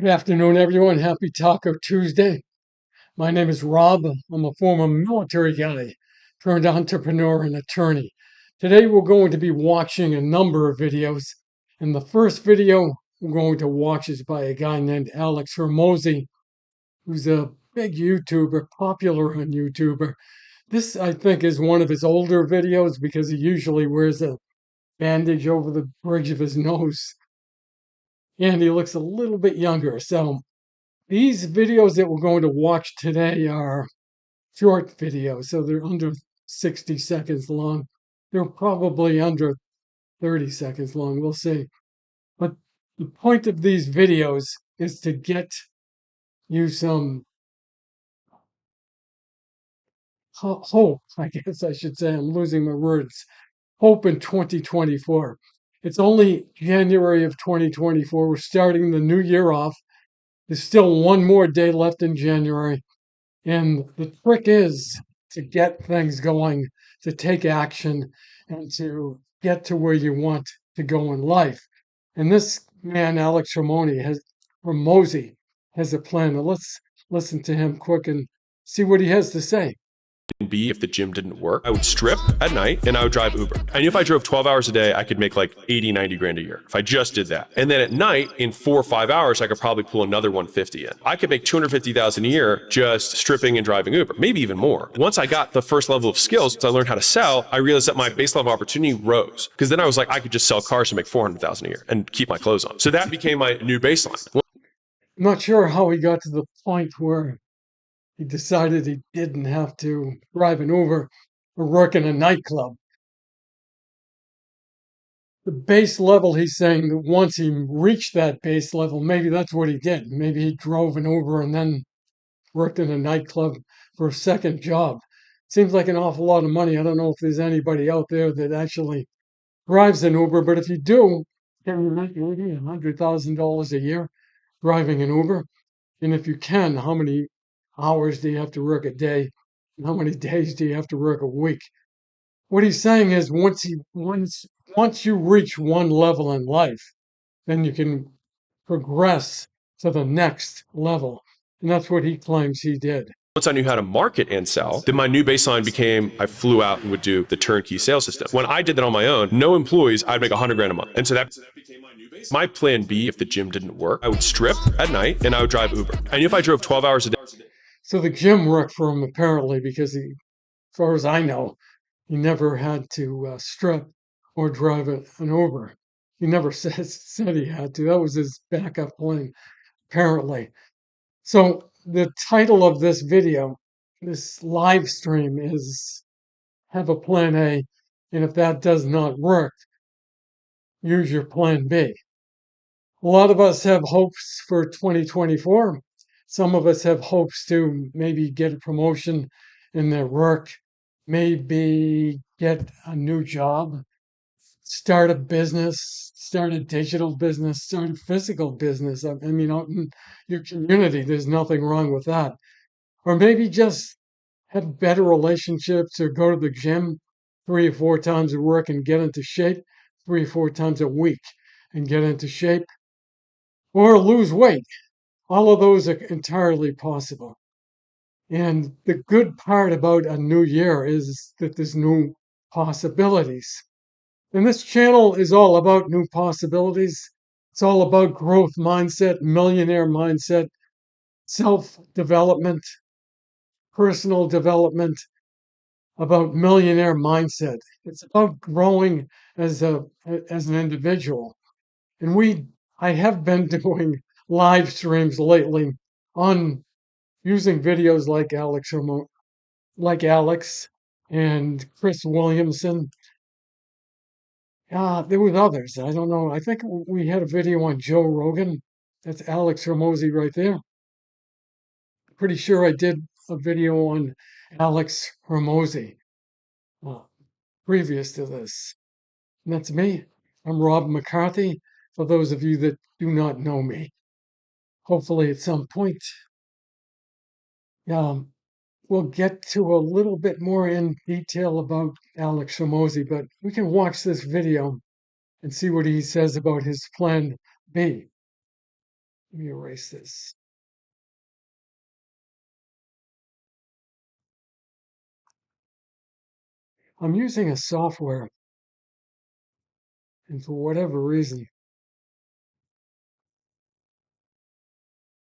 Good afternoon, everyone. Happy Taco Tuesday. My name is Rob. I'm a former military guy turned entrepreneur and attorney. Today, we're going to be watching a number of videos. And the first video we're going to watch is by a guy named Alex Hermosi, who's a big YouTuber, popular on YouTuber. This, I think, is one of his older videos because he usually wears a bandage over the bridge of his nose and he looks a little bit younger. So, these videos that we're going to watch today are short videos, so they're under 60 seconds long. They're probably under 30 seconds long, we'll see. But the point of these videos is to get you some hope, I guess I should say. I'm losing my words. Hope in 2024. It's only January of 2024. We're starting the new year off. There's still one more day left in January. And the trick is to get things going, to take action, and to get to where you want to go in life. And this man, Alex Ramosi, has a plan. Now let's listen to him quick and see what he has to say. B, if the gym didn't work, I would strip at night and I would drive Uber. I knew if I drove 12 hours a day, I could make like 80, 90 grand a year if I just did that. And then at night, in 4 or 5 hours, I could probably pull another 150 in. I could make 250,000 a year just stripping and driving Uber, maybe even more. Once I got the first level of skills, once I learned how to sell, I realized that my base level opportunity rose. Because then I was like, I could just sell cars to make 400,000 a year and keep my clothes on. So that became my new baseline. I'm not sure how he got to the point where he decided he didn't have to drive an Uber or work in a nightclub. The base level, he's saying that once he reached that base level, maybe that's what he did. Maybe he drove an Uber and then worked in a nightclub for a second job. Seems like an awful lot of money. I don't know if there's anybody out there that actually drives an Uber, but if you do, can you make maybe $100,000 a year driving an Uber? And if you can, how many hours do you have to work a day? And how many days do you have to work a week? What he's saying is once you reach one level in life, then you can progress to the next level. And that's what he claims he did. Once I knew how to market and sell, then my new baseline became I flew out and would do the turnkey sales system. When I did that on my own, no employees, I'd make 100 grand a month. And so that became my new baseline. My plan B, if the gym didn't work, I would strip at night and I would drive Uber. I knew if I drove 12 hours a day. So the gym worked for him apparently because he, as far as I know, he never had to strip or drive an Uber. He never said he had to. That was his backup plan, apparently. So the title of this video, this live stream, is Have a Plan A, and if that does not work, use your Plan B. A lot of us have hopes for 2024. Some of us have hopes to maybe get a promotion in their work, maybe get a new job, start a business, start a digital business, start a physical business. I mean, out in your community, there's nothing wrong with that. Or maybe just have better relationships or go to the gym 3 or 4 times a week and get into shape 3 or 4 times a week and get into shape or lose weight. All of those are entirely possible. And the good part about a new year is that there's new possibilities. And this channel is all about new possibilities. It's all about growth mindset, millionaire mindset, self development, personal development, about millionaire mindset. It's about growing as an individual. And I have been doing live streams lately on using videos like Alex and Chris Williamson. There was others. I don't know. I think we had a video on Joe Rogan. That's Alex Hermosi right there. Pretty sure I did a video on Alex Hermosi previous to this. And that's me. I'm Rob McCarthy. For those of you that do not know me, hopefully at some point, um, we'll get to a little bit more in detail about Alex Hermosi, but we can watch this video and see what he says about his plan B. Let me erase this. I'm using a software, and for whatever reason,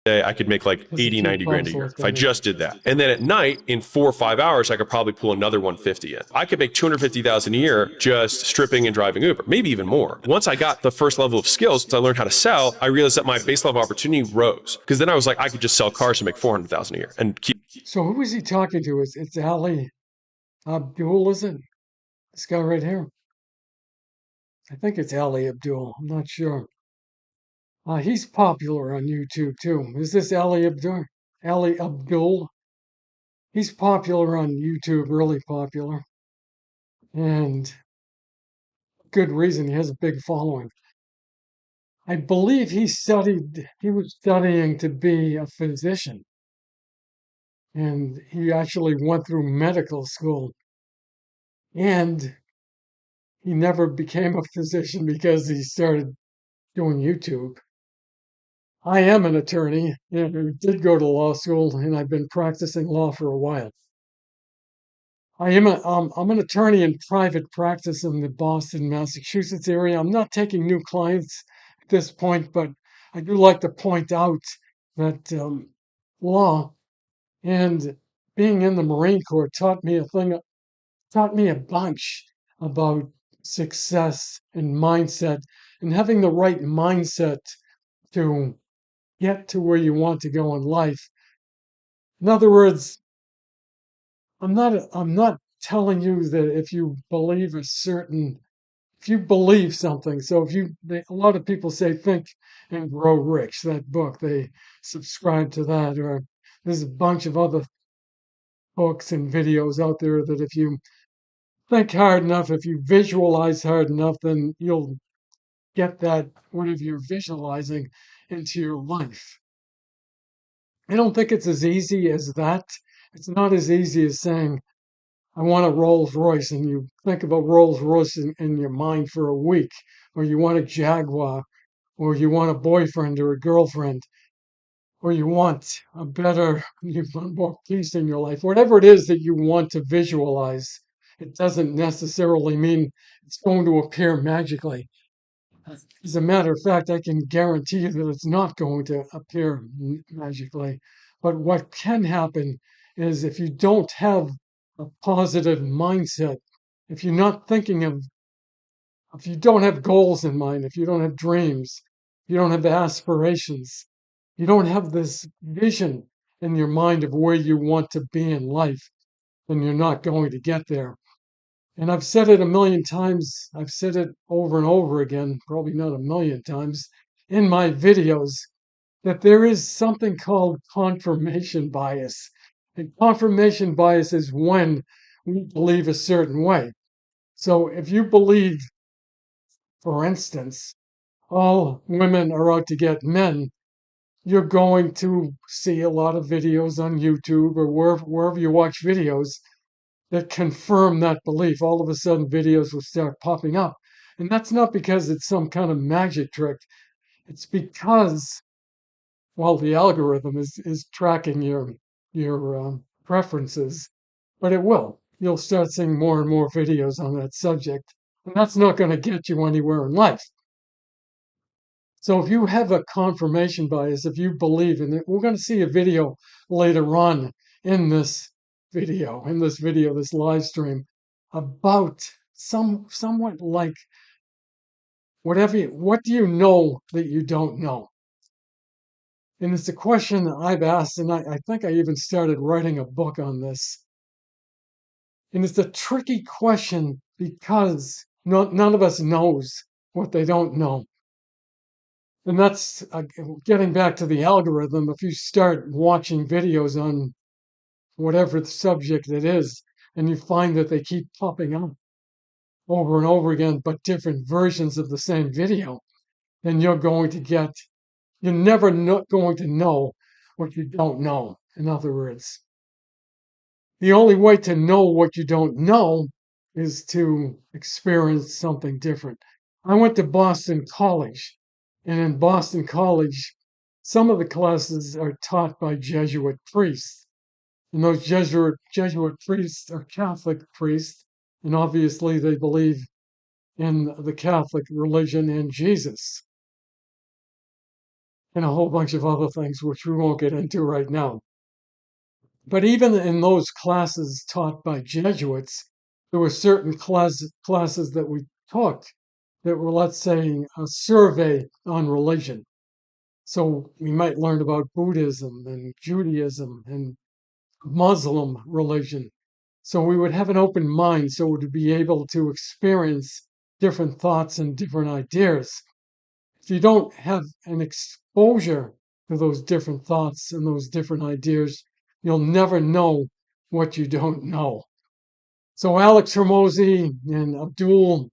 day, I could make like doesn't 80, keep 90 grand a year if I autofilling. just did that. And then at night, in 4 or 5 hours, I could probably pull another 150 in. I could make 250,000 a year just stripping and driving Uber, maybe even more. Once I got the first level of skills, once I learned how to sell, I realized that my base level opportunity rose. Because then I was like, I could just sell cars to make 400,000 a year and keep. So who is he talking to? It's Ali Abdul, is it? This guy right here. I think it's Ali Abdul. I'm not sure. He's popular on YouTube too. Is this Ali Abdul? Ali Abdul? He's popular on YouTube, really popular, and good reason. He has a big following. I believe he was studying to be a physician, and he actually went through medical school, and he never became a physician because he started doing YouTube. I am an attorney and I did go to law school, and I've been practicing law for a while. I'm an attorney in private practice in the Boston, Massachusetts area. I'm not taking new clients at this point, but I do like to point out that law and being in the Marine Corps taught me a bunch about success and mindset and having the right mindset to get to where you want to go in life. In other words, I'm not telling you that if you believe something, so a lot of people say Think and Grow Rich, that book, they subscribe to that, or there's a bunch of other books and videos out there that if you think hard enough, if you visualize hard enough, then you'll get that whatever you're visualizing into your life. I don't think it's as easy as that. It's not as easy as saying, I want a Rolls Royce, and you think of a Rolls Royce in your mind for a week, or you want a Jaguar, or you want a boyfriend or a girlfriend, or you want more peace in your life. Whatever it is that you want to visualize, it doesn't necessarily mean it's going to appear magically. As a matter of fact, I can guarantee you that it's not going to appear magically. But what can happen is if you don't have a positive mindset, if you're not thinking of, if you don't have goals in mind, if you don't have dreams, you don't have aspirations, you don't have this vision in your mind of where you want to be in life, then you're not going to get there. And I've said it a million times. I've said it over and over again, probably not a million times, in my videos, that there is something called confirmation bias. And confirmation bias is when we believe a certain way. So if you believe, for instance, all women are out to get men, you're going to see a lot of videos on YouTube or wherever you watch videos that confirm that belief. All of a sudden, videos will start popping up. And that's not because it's some kind of magic trick. It's because, well, the algorithm is tracking your preferences, but it will. You'll start seeing more and more videos on that subject, and that's not going to get you anywhere in life. So if you have a confirmation bias, if you believe in it, we're going to see a video later on in this live stream, about somewhat like what do you know that you don't know? And it's a question that I've asked, and I think I even started writing a book on this. And it's a tricky question because none of us knows what they don't know. And that's getting back to the algorithm. If you start watching videos on whatever the subject it is, and you find that they keep popping up over and over again, but different versions of the same video, then you're never not going to know what you don't know. In other words, the only way to know what you don't know is to experience something different. I went to Boston College, and in Boston College, some of the classes are taught by Jesuit priests. And those Jesuit priests are Catholic priests. And obviously they believe in the Catholic religion and Jesus and a whole bunch of other things, which we won't get into right now. But even in those classes taught by Jesuits, there were certain classes that we took that were, let's say, a survey on religion. So we might learn about Buddhism and Judaism and Muslim religion. So we would have an open mind so to be able to experience different thoughts and different ideas. If you don't have an exposure to those different thoughts and those different ideas, you'll never know what you don't know. So Alex Hormozy and Abdul,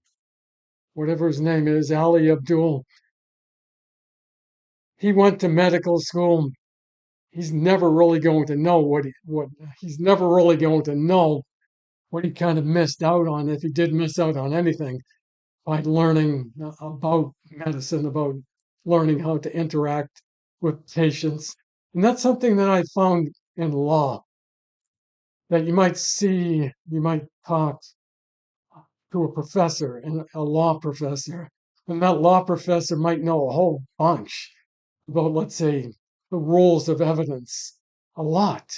whatever his name is, Ali Abdul, he went to medical school. He's never really going to know what he's never really going to know what he kind of missed out on, if he did miss out on anything, by learning about medicine, about learning how to interact with patients. And that's something that I found in law, that you might talk to a professor, and a law professor, and that law professor might know a whole bunch about, let's say, the rules of evidence, a lot.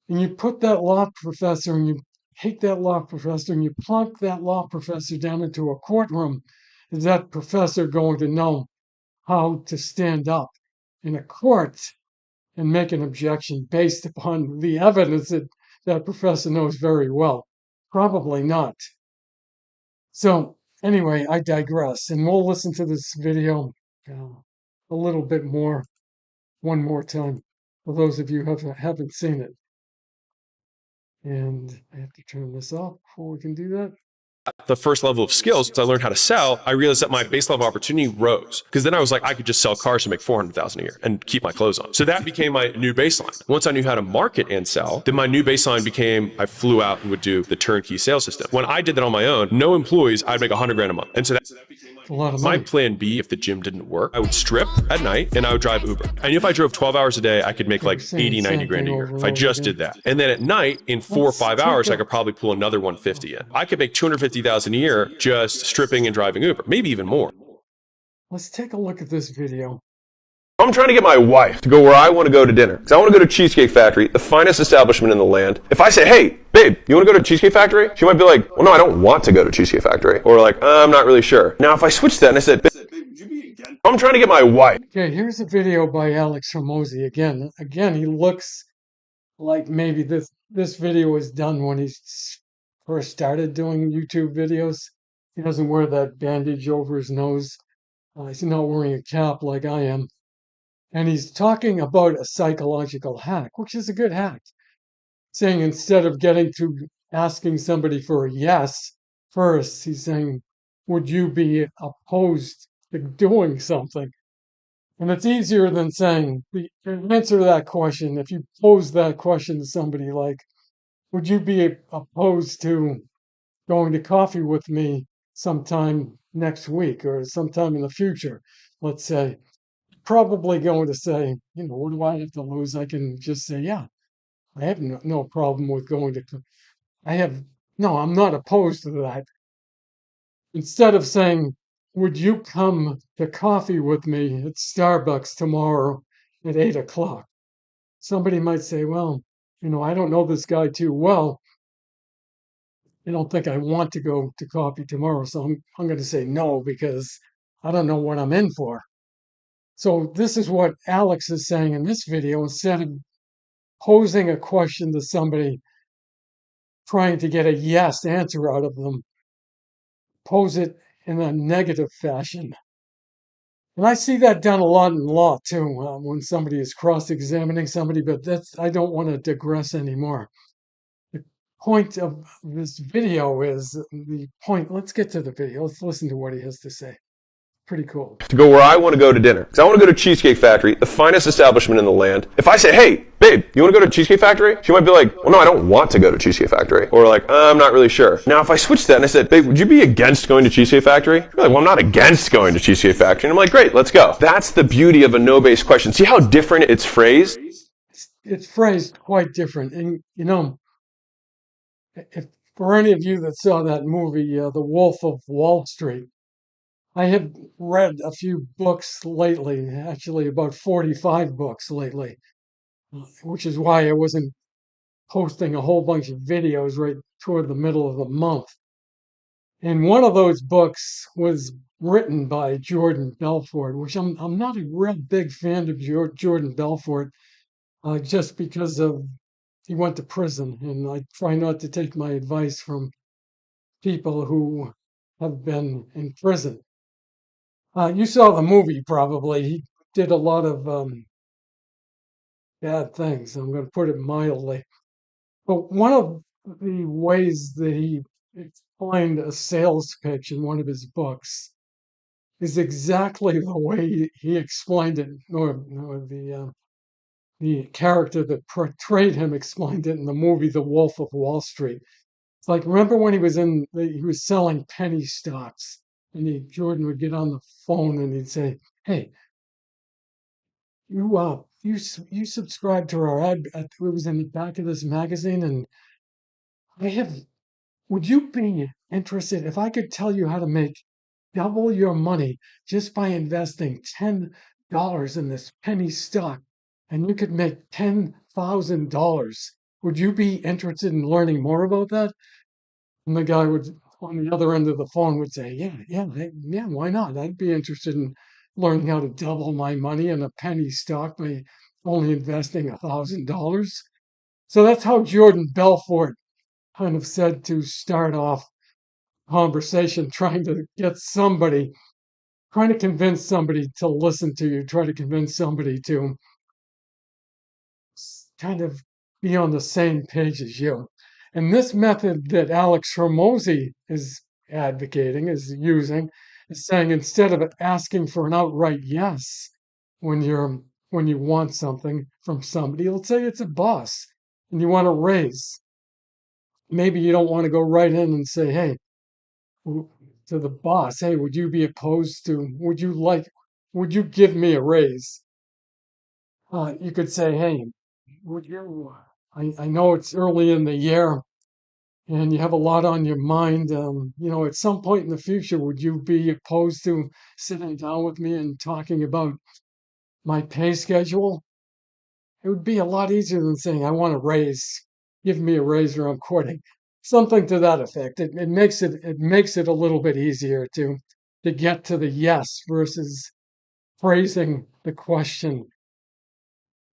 And you put that law professor and you take that law professor and you plunk that law professor down into a courtroom. Is that professor going to know how to stand up in a court and make an objection based upon the evidence that that professor knows very well? Probably not. So, anyway, I digress, and we'll listen to this video a little bit more, one more time, for those of you who haven't seen it. And I have to turn this off before we can do that. The first level of skills, once I learned how to sell, I realized that my base level opportunity rose. Because then I was like, I could just sell cars and make 400,000 a year and keep my clothes on. So that became my new baseline. Once I knew how to market and sell, then my new baseline became I flew out and would do the turnkey sales system. When I did that on my own, no employees, I'd make 100 grand a month. And so that A lot of my money. plan B, if the gym didn't work, I would strip at night and I would drive Uber. I knew if I drove 12 hours a day, I could make like Saying 80, the 90 same grand a thing year. over If and I over just again. did that. And then at night, in 4 or Let's 5 take hours, I a- could probably pull another 150 in. I could make 250,000 a year just stripping and driving Uber, maybe even more. Let's take a look at this video. I'm trying to get my wife to go where I want to go to dinner. Because I want to go to Cheesecake Factory, the finest establishment in the land. If I say, hey, babe, you want to go to Cheesecake Factory? She might be like, well, no, I don't want to go to Cheesecake Factory. Or like, I'm not really sure. Now, if I switch that and I said, babe, I'm trying to get my wife. Okay, here's a video by Alex Hormozy again. Again, he looks like maybe this video was done when he first started doing YouTube videos. He doesn't wear that bandage over his nose. He's not wearing a cap like I am. And he's talking about a psychological hack, which is a good hack. Saying instead of getting to asking somebody for a yes first, he's saying, would you be opposed to doing something? And it's easier than saying the answer to that question. If you pose that question to somebody like, would you be opposed to going to coffee with me sometime next week or sometime in the future? Let's say, probably going to say, what do I have to lose? I can just say, yeah, I have no problem with going to, I have, no, I'm not opposed to that. Instead of saying, would you come to coffee with me at Starbucks tomorrow at 8 o'clock? Somebody might say, well, I don't know this guy too well. I don't think I want to go to coffee tomorrow. So I'm going to say no because I don't know what I'm in for. So this is what Alex is saying in this video. Instead of posing a question to somebody, trying to get a yes answer out of them, pose it in a negative fashion. And I see that done a lot in law too, when somebody is cross-examining somebody, but I don't want to digress anymore. The point of this video is the point. Let's get to the video. Let's listen to what he has to say. pretty cool. to go where I want to go to dinner. Because I want to go to Cheesecake Factory, the finest establishment in the land. If I say, hey, babe, you want to go to Cheesecake Factory? She might be like, well, no, I don't want to go to Cheesecake Factory. Or like, I'm not really sure. Now, if I switch that and I said, babe, would you be against going to Cheesecake Factory? You're like, well, I'm not against going to Cheesecake Factory. And I'm like, great, let's go. That's the beauty of a no-base question. See how different it's phrased? It's phrased quite different. And, you know, if for any of you that saw that movie, The Wolf of Wall Street, I have read a few books lately, actually about 45 books lately, which is why I wasn't posting a whole bunch of videos right toward the middle of the month. And one of those books was written by Jordan Belfort, which I'm not a real big fan of Jordan Belfort, just because of he went to prison, and I try not to take my advice from people who have been in prison. You saw the movie probably. He did a lot of bad things. I'm going to put it mildly. But one of the ways that he explained a sales pitch in one of his books is exactly the way he explained it, or the character that portrayed him explained it in the movie The Wolf of Wall Street. It's like, remember when he was selling penny stocks, and Jordan would get on the phone and he'd say, "Hey, you subscribe to our ad. It was in the back of this magazine, and I have. Would you be interested if I could tell you how to make double your money just by investing $10 in this penny stock, and you could make $10,000? Would you be interested in learning more about that?" And the guy would, on the other end of the phone, would say, yeah, why not? I'd be interested in learning how to double my money in a penny stock by only investing $1,000. So that's how Jordan Belfort kind of said to start off conversation, trying to get somebody, trying to convince somebody to listen to you, try to convince somebody to kind of be on the same page as you. And this method that Alex Hormozy is advocating, is using, is saying instead of asking for an outright yes when you want something from somebody, let's say it's a boss and you want a raise. Maybe you don't want to go right in and say, hey, to the boss, hey, would you be opposed to, would you give me a raise? You could say, hey, would you, I know it's early in the year and you have a lot on your mind. At some point in the future, would you be opposed to sitting down with me and talking about my pay schedule? It would be a lot easier than saying, I want a raise, give me a raise or I'm quitting. Something to that effect. It makes it a little bit easier to get to the yes versus phrasing the question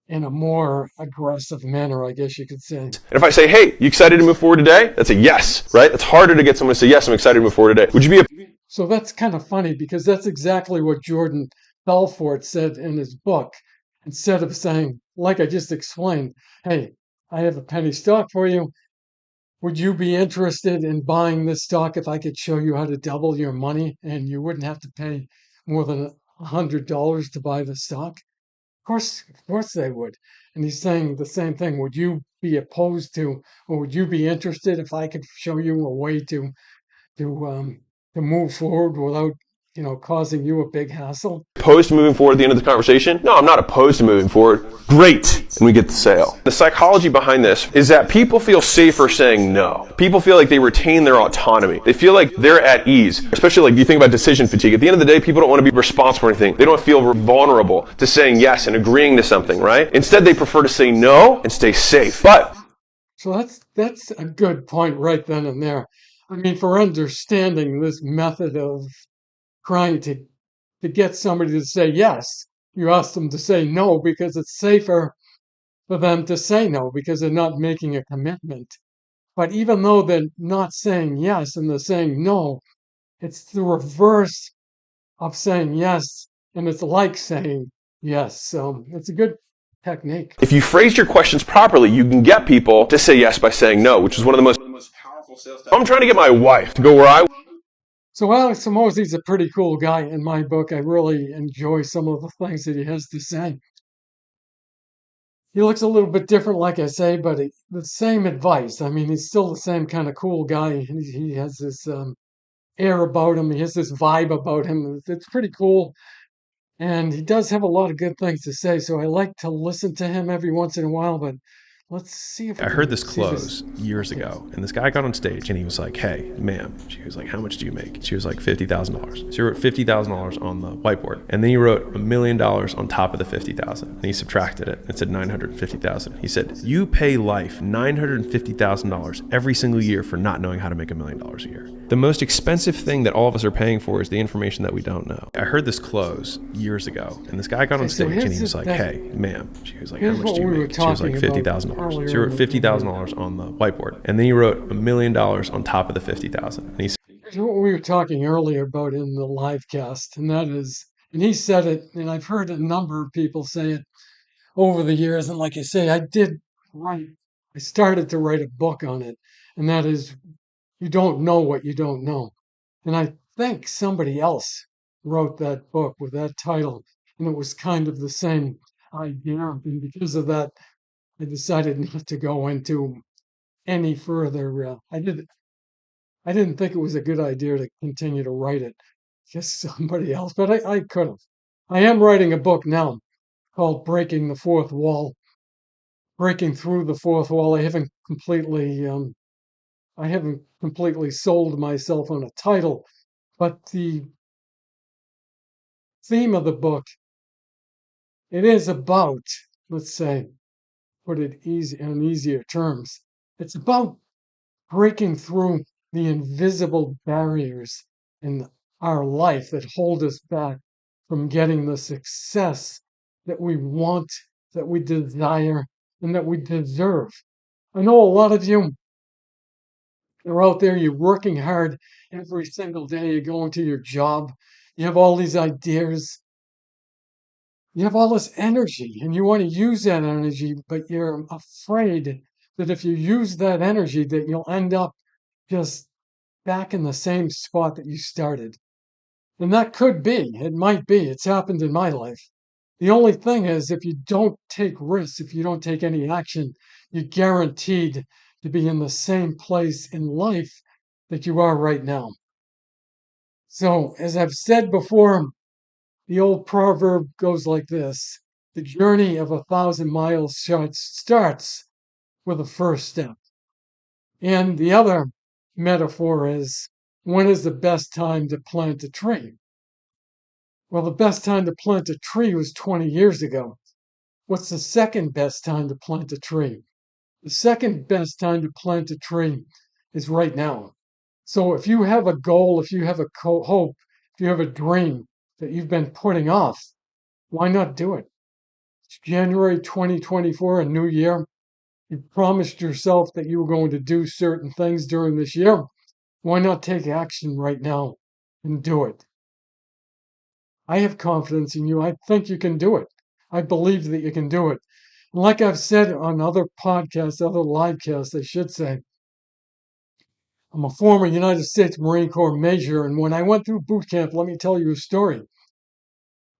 in a more aggressive manner, I guess you could say. And if I say, hey, you excited to move forward today? That's a yes, right? It's harder to get someone to say, yes, I'm excited to move forward today. Would you be So that's kind of funny because that's exactly what Jordan Belfort said in his book. Instead of saying, like I just explained, hey, I have a penny stock for you. Would you be interested in buying this stock if I could show you how to double your money and you wouldn't have to pay more than $100 to buy the stock? Of course they would. And he's saying the same thing. Would you be opposed to, or would you be interested if I could show you a way to um, to move forward without, causing you a big hassle? opposed to moving forward at the end of the conversation? No, I'm not opposed to moving forward. Great. And we get the sale. The psychology behind this is that people feel safer saying no. People feel like they retain their autonomy. They feel like they're at ease. Especially like you think about decision fatigue. At the end of the day, people don't want to be responsible for anything. They don't feel vulnerable to saying yes and agreeing to something, right? Instead, they prefer to say no and stay safe. But So that's a good point right then and there. I mean, for understanding this method of trying to get somebody to say yes, you ask them to say no because it's safer for them to say no because they're not making a commitment. But even though they're not saying yes and they're saying no, it's the reverse of saying yes, and it's like saying yes. So it's a good technique. if you phrase your questions properly, you can get people to say yes by saying no, which is one of the most powerful sales tactics. I'm trying to get my wife to go where I So Alex Hormozi's a pretty cool guy in my book. I really enjoy some of the things that he has to say. He looks a little bit different, like I say, but the same advice. I mean, he's still the same kind of cool guy. He has this air about him. He has this vibe about him. It's pretty cool. And he does have a lot of good things to say. So I like to listen to him every once in a while. But let's see if we I heard can this see this. close years ago, and this guy got on stage and he was like, "Hey, ma'am," she was like, "How much do you make?" She was like, $50,000. So he wrote $50,000 on the whiteboard, and then he wrote $1,000,000 on top of the 50,000, and he subtracted it. It said 950,000. He said, "You pay life $950,000 every single year for not knowing how to make $1,000,000 a year." The most expensive thing that all of us are paying for is the information that we don't know. I heard this close years ago, and this guy got on So stage and he here's was like, that- "Hey, ma'am," she was like, "How here's much what do you we were make?" She was like, talking about $50,000. So he earlier wrote in the $50,000 on the whiteboard, and then he wrote $1,000,000 on top of the 50,000. And he said, Here's what we were talking earlier about in the live cast, and that is, and he said it, and I've heard a number of people say it over the years. And like I say, write, I started to write a book on it, and that is, you don't know what you don't know. And I think somebody else wrote that book with that title, and it was kind of the same idea. And because of that, I decided not to go into any further. I didn't think it was a good idea to continue to write it. Just somebody else, but I could have. I am writing a book now called Breaking the Fourth Wall, Breaking Through the Fourth Wall. I haven't completely sold myself on a title, but the theme of the book, it is about, let's say, put it easy in easier terms. It's about breaking through the invisible barriers in our life that hold us back from getting the success that we want, that we desire, and that we deserve. I know a lot of you are out there, you're working hard every single day, you're going to your job, you have all these ideas, you have all this energy, and you want to use that energy, but you're afraid that if you use that energy, that you'll end up just back in the same spot that you started. And that could be, it might be, it's happened in my life. The only thing is, if you don't take risks, if you don't take any action, you're guaranteed to be in the same place in life that you are right now. So, as I've said before, the old proverb goes like this: the journey of 1,000 miles starts with a first step. And the other metaphor is, when is the best time to plant a tree? Well, the best time to plant a tree was 20 years ago. What's the second best time to plant a tree? The second best time to plant a tree is right now. So if you have a goal, if you have a hope, if you have a dream that you've been putting off, why not do it? It's January 2024, a new year. You promised yourself that you were going to do certain things during this year. Why not take action right now and do it? I have confidence in you. I think you can do it. I believe that you can do it. And like I've said on other podcasts, other live casts, I should say, I'm a former United States Marine Corps major. And when I went through boot camp, let me tell you a story.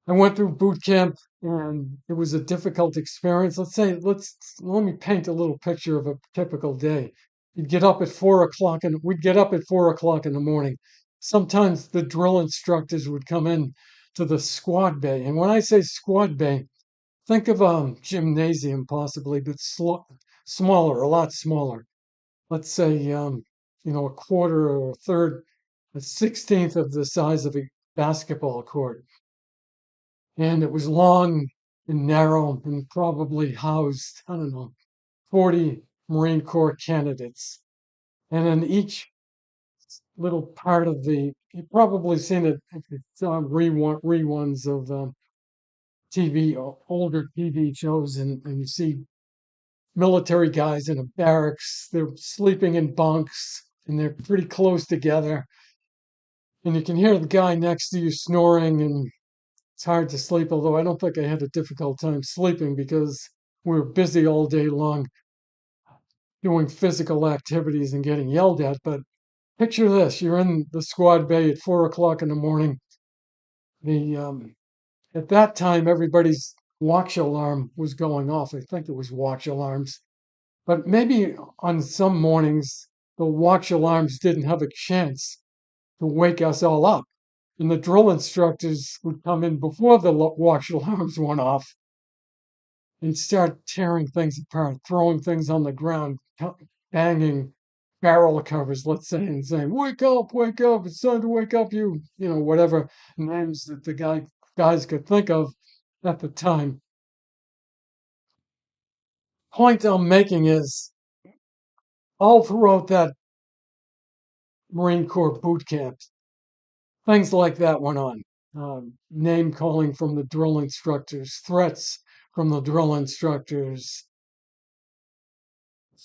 I went through boot camp and it was a difficult experience. Let me paint a little picture of a typical day. You'd get up at 4 o'clock and we'd get up at 4 o'clock in the morning. Sometimes the drill instructors would come in to the squad bay. And when I say squad bay, think of a gymnasium possibly, but smaller, a lot smaller. Let's say, a quarter or a third, a 16th of the size of a basketball court. And it was long and narrow and probably housed, I don't know, 40 Marine Corps candidates. And in each little part of you've probably seen it if you saw reruns of TV, older TV shows, and you see military guys in a barracks. They're sleeping in bunks and they're pretty close together. And you can hear the guy next to you snoring, and it's hard to sleep. Although I don't think I had a difficult time sleeping because we were busy all day long doing physical activities and getting yelled at. But Picture this: you're in the squad bay at 4 o'clock in the morning. The At that time, everybody's watch alarm was going off. I think it was watch alarms, but maybe on some mornings the watch alarms didn't have a chance to wake us all up, and the drill instructors would come in before the watch alarms went off and start tearing things apart, throwing things on the ground, banging barrel covers, let's say, and saying, wake up, it's time to wake up, whatever names that the guys could think of at the time. Point I'm making is all throughout that Marine Corps boot camp, things like that went on. Name calling from the drill instructors, threats from the drill instructors,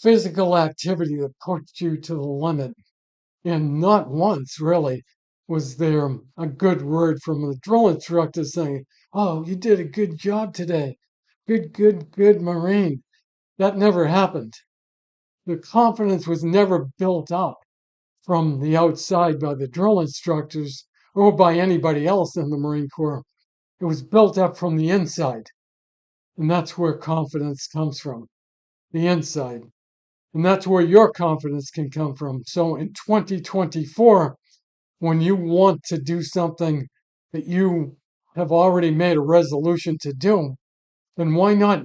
physical activity that pushed you to the limit. And not once, really, was there a good word from the drill instructor saying, "Oh, you did a good job today. Good Marine." That never happened. The confidence was never built up from the outside by the drill instructors or by anybody else in the Marine Corps. It was built up from the inside. And that's where confidence comes from, the inside. And that's where your confidence can come from. So in 2024, when you want to do something that you have already made a resolution to do, then why not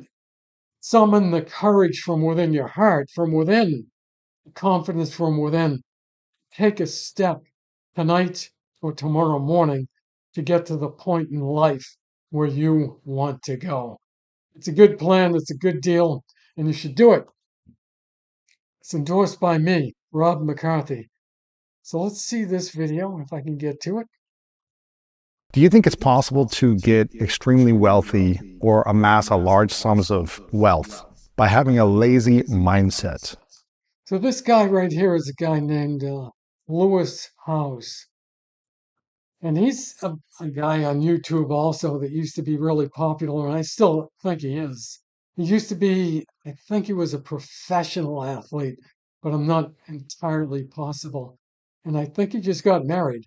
summon the courage from within your heart, from within, the confidence from within? Take a step tonight or tomorrow morning to get to the point in life where you want to go. It's a good plan, it's a good deal, and you should do it. It's endorsed by me, Rob McCarthy. So let's see this video if I can get to it. Do you think it's possible to get extremely wealthy or amass a large sums of wealth by having a lazy mindset? So this guy right here is a guy named Lewis Howes. And he's a guy on YouTube also that used to be really popular, and I still think he is. He used to be, I think he was a professional athlete, but I'm not entirely possible. And I think he just got married.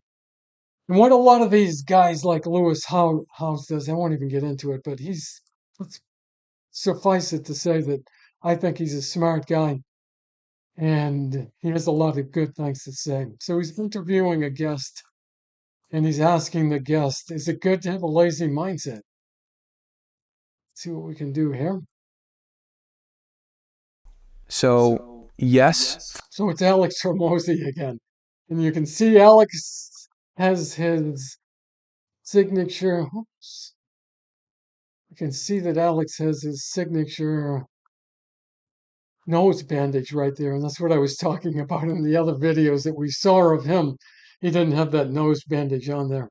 And what a lot of these guys like Lewis Howes does, I won't even get into it, but let's suffice it to say that I think he's a smart guy and he has a lot of good things to say. So he's interviewing a guest and he's asking the guest, is it good to have a lazy mindset? Let's see what we can do here. So, yes. So it's Alex Hormozy again. And you can see Alex has his signature. Oops. You can see that Alex has his signature nose bandage right there. And that's what I was talking about in the other videos that we saw of him. He didn't have that nose bandage on there.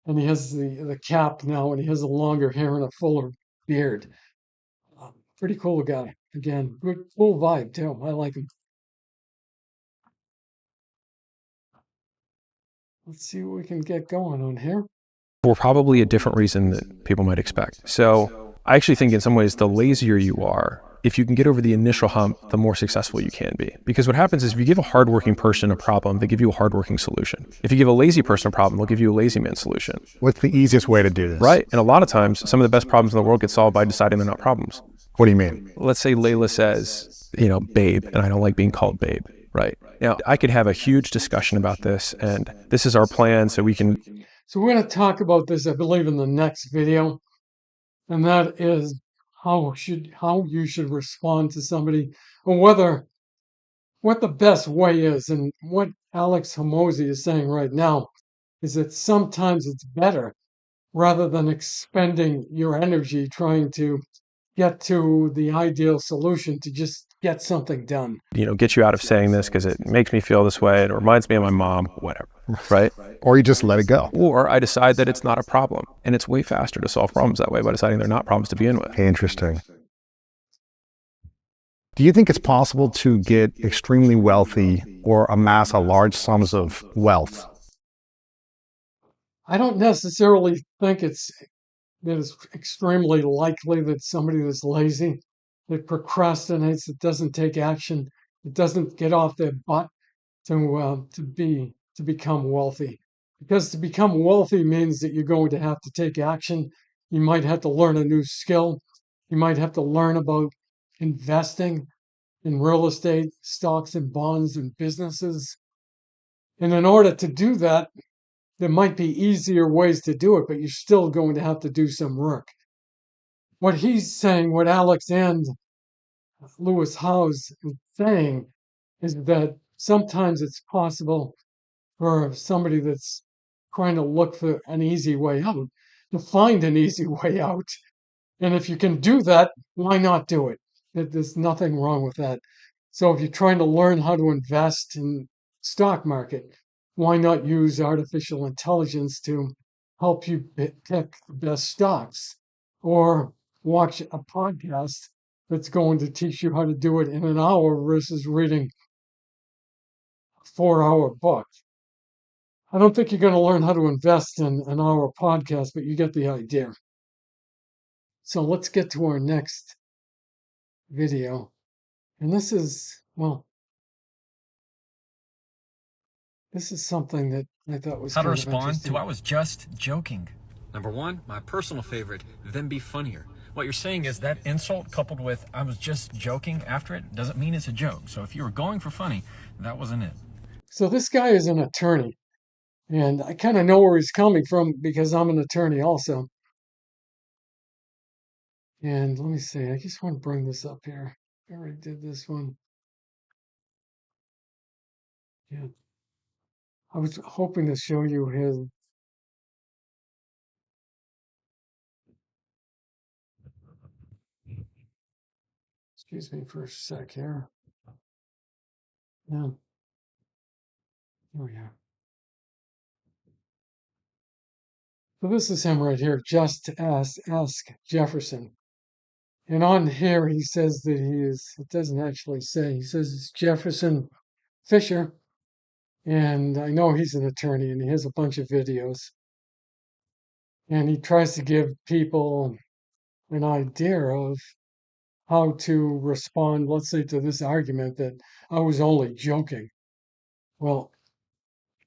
And he has the cap now, and he has a longer hair and a fuller beard. Pretty cool guy. Again, good, cool vibe too. I like him. Let's see what we can get going on here. For probably a different reason that people might expect. So I actually think in some ways, the lazier you are, if you can get over the initial hump, the more successful you can be. Because what happens is if you give a hardworking person a problem, they give you a hardworking solution. If you give a lazy person a problem, they'll give you a lazy man solution. What's the easiest way to do this? Right? And a lot of times, some of the best problems in the world get solved by deciding they're not problems. What do you mean? Let's say Layla says, babe, and I don't like being called babe, right? Now, I could have a huge discussion about this, and this is our plan so we can... So we're going to talk about this, I believe, in the next video, and that is how you should respond to somebody, or what the best way is. And what Alex Hormozy is saying right now is that sometimes it's better, rather than expending your energy trying to get to the ideal solution, to just get something done. Get you out of saying this because it makes me feel this way. It reminds me of my mom, whatever, right? Or you just let it go. Or I decide that it's not a problem. And it's way faster to solve problems that way by deciding they're not problems to begin with. Interesting. Do you think it's possible to get extremely wealthy or amass a large sums of wealth? I don't necessarily think that it's extremely likely that somebody that's lazy, that procrastinates, that doesn't take action, that doesn't get off their butt, to become wealthy. Because to become wealthy means that you're going to have to take action. You might have to learn a new skill. You might have to learn about investing in real estate, stocks and bonds and businesses. And in order to do that, there might be easier ways to do it, but you're still going to have to do some work. What he's saying, what Alex and Lewis Howes is saying, is that sometimes it's possible for somebody that's trying to look for an easy way out to find an easy way out. And if you can do that, why not do it? There's nothing wrong with that. So if you're trying to learn how to invest in stock market, why not use artificial intelligence to help you pick the best stocks, or watch a podcast that's going to teach you how to do it in an hour versus reading a 4 hour book. I don't think you're going to learn how to invest in an hour podcast, but you get the idea. So let's get to our next video. And this is, well, this is something that I thought was How to kind of respond interesting. to "I was just joking." Number one, my personal favorite, then be funnier. What you're saying is that insult coupled with "I was just joking" after it doesn't mean it's a joke. So if you were going for funny, that wasn't it. So this guy is an attorney, and I kind of know where he's coming from because I'm an attorney also. And let me see, I just want to bring this up here. I already did this one. Yeah. I was hoping to show you his. Excuse me for a sec here. Yeah. Oh, yeah. So this is him right here. Just ask Jefferson. And on here, he says that he is, it doesn't actually say, he says it's Jefferson Fisher. And I know he's an attorney and he has a bunch of videos. And he tries to give people an idea of how to respond, let's say, to this argument that I was only joking. Well,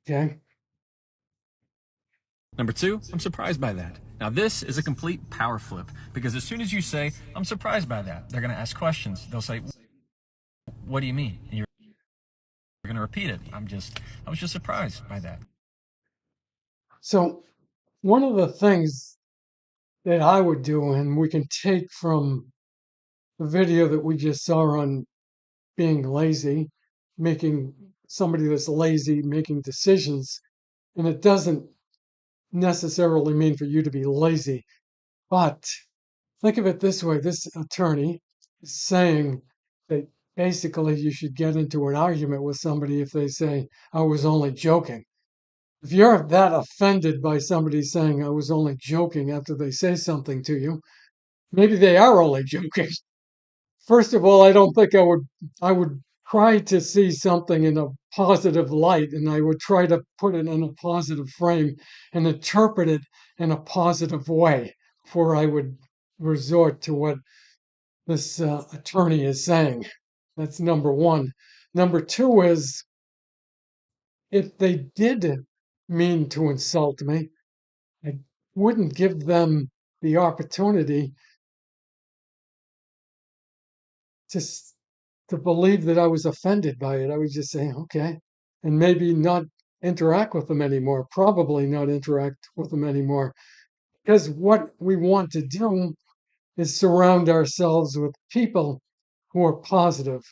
okay. Number two, I'm surprised by that. Now this is a complete power flip because as soon as you say "I'm surprised by that," they're going to ask questions. They'll say, "What do you mean?" And you're going to repeat it. I was just surprised by that. So one of the things that I would do, and we can take from the video that we just saw on being lazy, making somebody that's lazy making decisions, and it doesn't necessarily mean for you to be lazy, but think of it this way: this attorney is saying that basically you should get into an argument with somebody if they say, I was only joking. If you're that offended by somebody saying, I was only joking after they say something to you, maybe they are only joking. First of all, I don't think I would try to see something in a positive light, and I would try to put it in a positive frame and interpret it in a positive way before I would resort to what this attorney is saying. That's number one. Number two is, if they did mean to insult me, I wouldn't give them the opportunity to to believe that I was offended by it. I would just say, okay, and maybe not interact with them anymore. Probably not interact with them anymore. Because what we want to do is surround ourselves with people who are positive,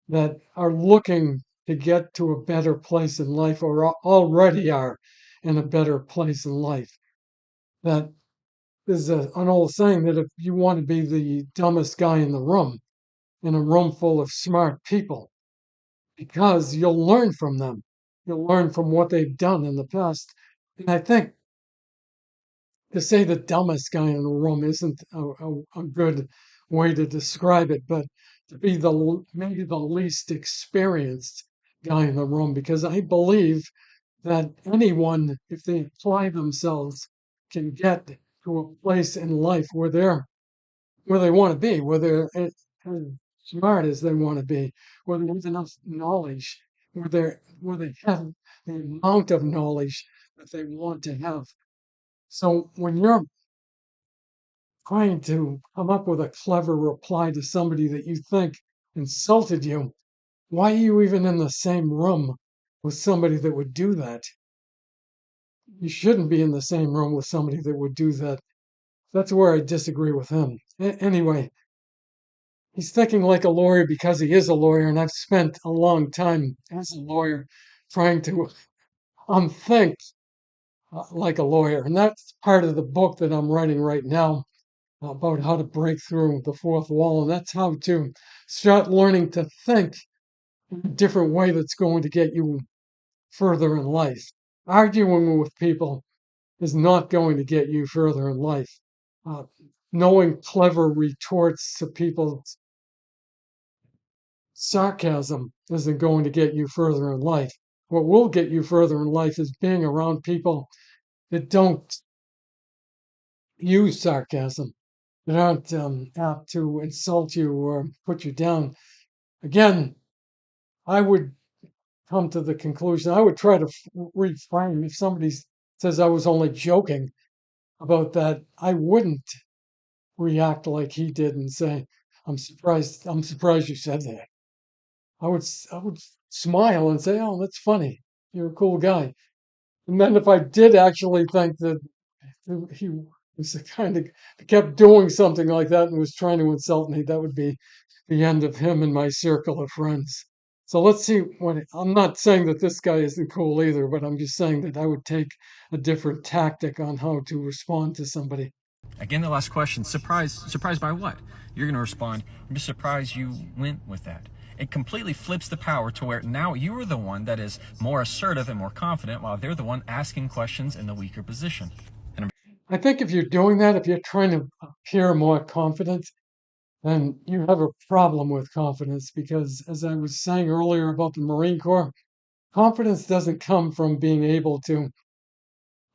that are looking to get to a better place in life, or already are in a better place in life. That is an old saying that if you want to be the dumbest guy in a room full of smart people, because you'll learn from them. You'll learn from what they've done in the past. And I think to say the dumbest guy in the room isn't a good way to describe it, but to be maybe the least experienced guy in the room, because I believe that anyone, if they apply themselves, can get to a place in life where they want to be, where they're as smart as they want to be, where they have enough knowledge, where they have the amount of knowledge that they want to have. So when you're trying to come up with a clever reply to somebody that you think insulted you, why are you even in the same room with somebody that would do that? You shouldn't be in the same room with somebody that would do that. That's where I disagree with him. Anyway, he's thinking like a lawyer because he is a lawyer, and I've spent a long time as a lawyer trying to unthink like a lawyer. And that's part of the book that I'm writing right now about how to break through the fourth wall. And that's how to start learning to think in a different way that's going to get you further in life. Arguing with people is not going to get you further in life. Uh, Knowing clever retorts to people's sarcasm isn't going to get you further in life. What will get you further in life is being around people that don't use sarcasm, that aren't apt to insult you or put you down. Again, I would come to the conclusion, I would try to reframe if somebody says I was only joking about that, I wouldn't react like he did and say, I'm surprised you said that. I would smile and say, "Oh, that's funny. You're a cool guy." And then if I did actually think that he was the kind of kept doing something like that and was trying to insult me, that would be the end of him and my circle of friends. So let's see what I'm not saying that this guy isn't cool either, but I'm just saying that I would take a different tactic on how to respond to somebody. Again, the last question. Surprised by what? You're going to respond, I'm just surprised you went with that. It completely flips the power to where now you are the one that is more assertive and more confident while they're the one asking questions in the weaker position. I think if you're doing that, if you're trying to appear more confident, then you have a problem with confidence because, as I was saying earlier about the Marine Corps, confidence doesn't come from being able to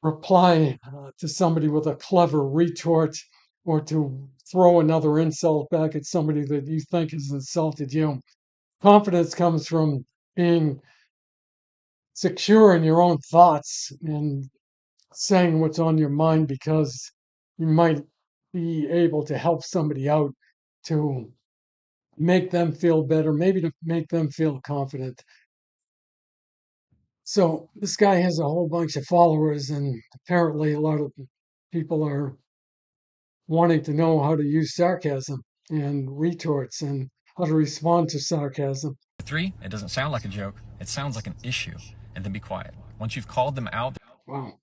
reply to somebody with a clever retort or to throw another insult back at somebody that you think has insulted you. Confidence comes from being secure in your own thoughts and saying what's on your mind because you might be able to help somebody out to make them feel better, maybe to make them feel confident. So this guy has a whole bunch of followers, and apparently a lot of people are wanting to know how to use sarcasm and retorts and how to respond to sarcasm. 3, it doesn't sound like a joke. It sounds like an issue. And then be quiet. Once you've called them out, Wow.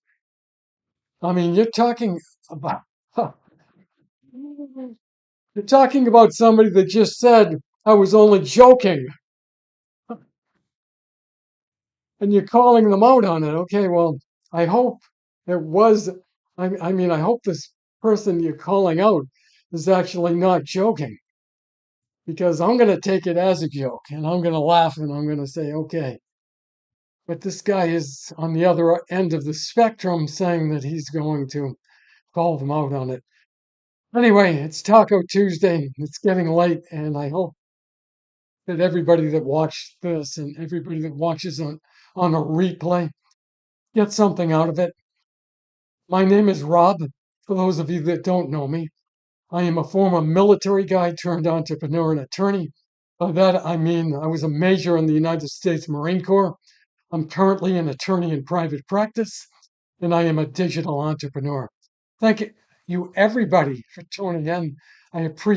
I mean, you're talking about you're talking about somebody that just said I was only joking, and you're calling them out on it. Okay, well, I hope it was. I mean, I hope this person you're calling out is actually not joking because I'm going to take it as a joke and I'm going to laugh and I'm going to say, okay. But this guy is on the other end of the spectrum saying that he's going to call them out on it. Anyway, it's Taco Tuesday. It's getting late, and I hope that everybody that watched this and everybody that watches on a replay gets something out of it. My name is Rob. For those of you that don't know me, I am a former military guy turned entrepreneur and attorney. By that, I mean I was a major in the United States Marine Corps. I'm currently an attorney in private practice, and I am a digital entrepreneur. Thank you, everybody, for tuning in. I appreciate